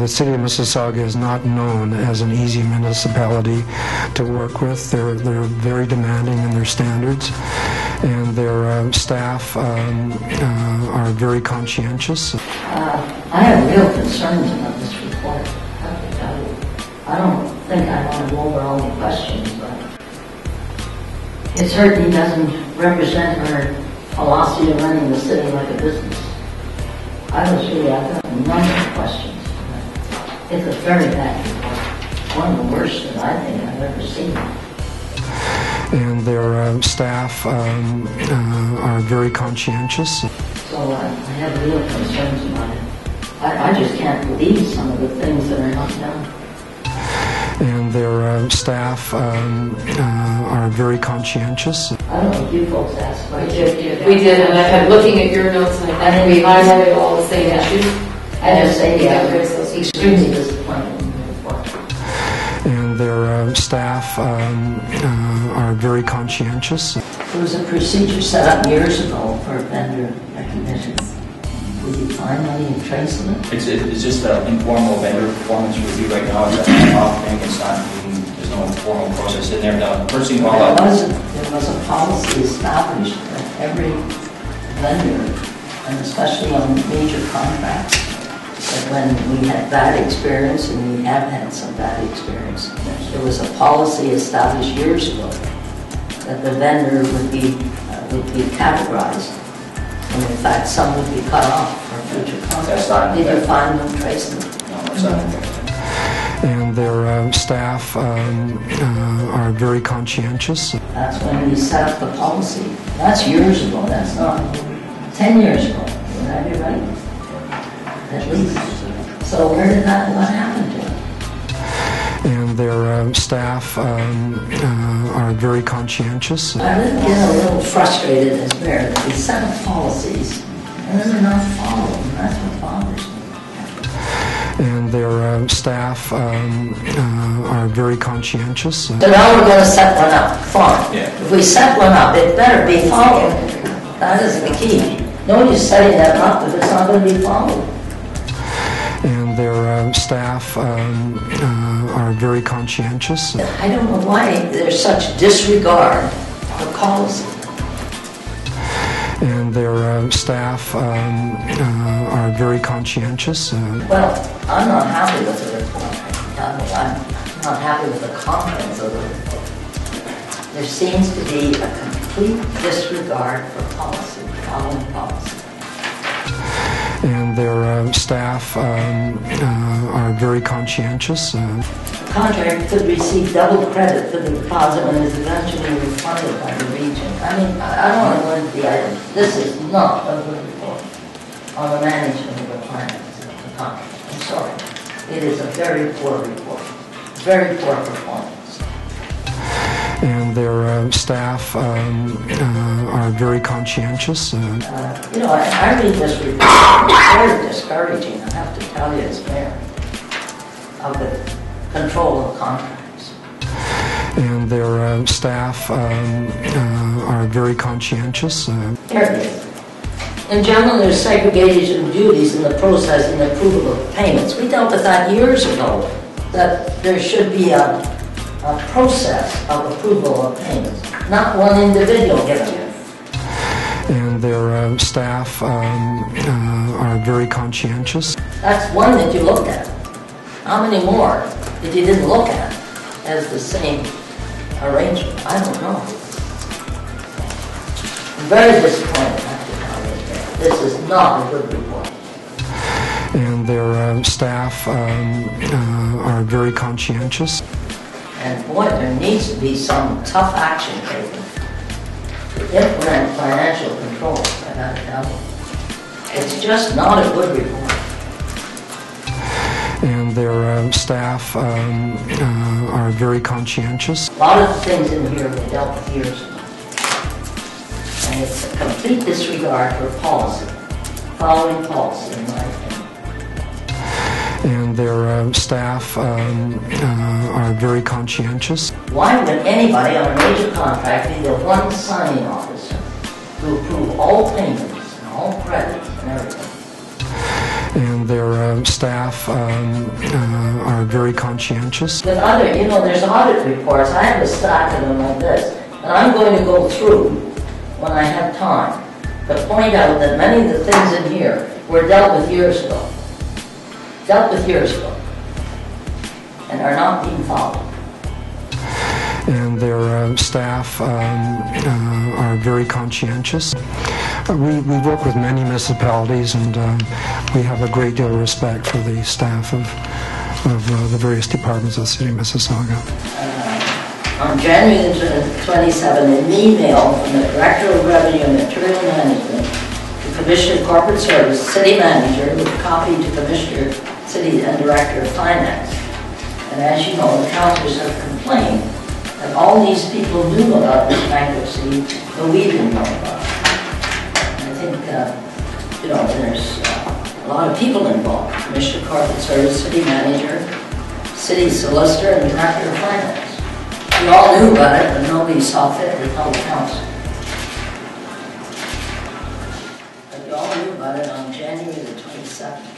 The City of Mississauga is not known as an easy municipality to work with. They're very demanding in their standards, and their staff are very conscientious. I have real concerns about this report. I have to tell you. I don't think I want to go over all the questions, but it certainly doesn't represent her philosophy of running the city like a business. I've got a number of questions. It's a very bad report. One of the worst that I think I've ever seen. And their staff are very conscientious. So I have real concerns about it. I just can't believe some of the things that are not done. And their staff are very conscientious. I don't know if you folks asked questions. We did, and I've been looking at your notes, and I think we highlighted all the same issues. I just say, extremely disappointed in the report. And their staff are very conscientious. There was a procedure set up years ago for vendor recognition. Will you find any trace of it? It's just an informal vendor performance review right now. It's an ad-hoc thing. It's not. There's no formal process in there. Now, first thing all there was a policy established that every vendor, and especially on major contracts, that when we had bad experience, and we have had some bad experience, there was a policy established years ago that the vendor would be categorized. And in fact, some would be cut off for future contracts. Did you find no trace of it? No, it's not in there. And their staff are very conscientious. That's when we set up the policy. That's years ago. That's not 10 years ago. Would I be right? At least. So where did that? What happened to it? And their staff are very conscientious. I did get a little frustrated as mayor that we set up policies and then they're not followed. That's what bothers me. And their staff are very conscientious. So now we're going to set one up. Fine. Yeah. If we set one up, it better be followed. That is the key. Nobody's setting that up if it's not going to be followed. And their staff are very conscientious. I don't know why there's such disregard for policy. And their staff are very conscientious. Well, I'm not happy with the report. I'm not happy with the contents of the report. There seems to be a complete disregard for policy, following policy. And their staff are very conscientious. The contractor could receive double credit for the deposit when it's eventually refunded by the region. I mean, I don't want to go into the item. This is not a good report on the management of the finance of the contract. I'm sorry. It is a very poor report. Very poor performance. And their staff are very conscientious. I read this report. It's very discouraging, I have to tell you, as mayor, of the control of contracts. And their staff are very conscientious. There it is. In general, there's segregation of duties in the process and approval of payments. We dealt with that years ago, that there should be a process of approval of payments, not one individual given it. And their staff are very conscientious. That's one that you looked at. How many more that you didn't look at as the same arrangement? I don't know. I'm very disappointed, I have to tell you. This is not a good report. And their staff are very conscientious. And boy, there needs to be some tough action taken to implement financial control at that level. It's just not a good report. And their staff are very conscientious. A lot of the things in here we dealt with years ago. And it's a complete disregard for policy, following policy in my opinion. And their staff are very conscientious. Why would anybody on a major contract be the one signing officer to approve all payments and all credits and everything? And their their staff are very conscientious. With other, there's audit reports, I have a stack of them like this, and I'm going to go through when I have time, to point out that many of the things in here were dealt with years ago. And are not being followed. And their staff are very conscientious. We work with many municipalities, and we have a great deal of respect for the staff of the various departments of the City of Mississauga. On January 27, an email from the Director of Revenue and Material Management to Commissioner of Corporate Service, City Manager, with a copy to Commissioner, City and Director of Finance. And as you know, the councillors have complained that all these people knew about this bankruptcy, but we didn't know about it. And I think, there's a lot of people involved. Commissioner of Corporate Service, City Manager, City Solicitor, and Director of Finance. We all knew about it, but nobody saw fit to tell the council. But we all knew about it on January the 22nd.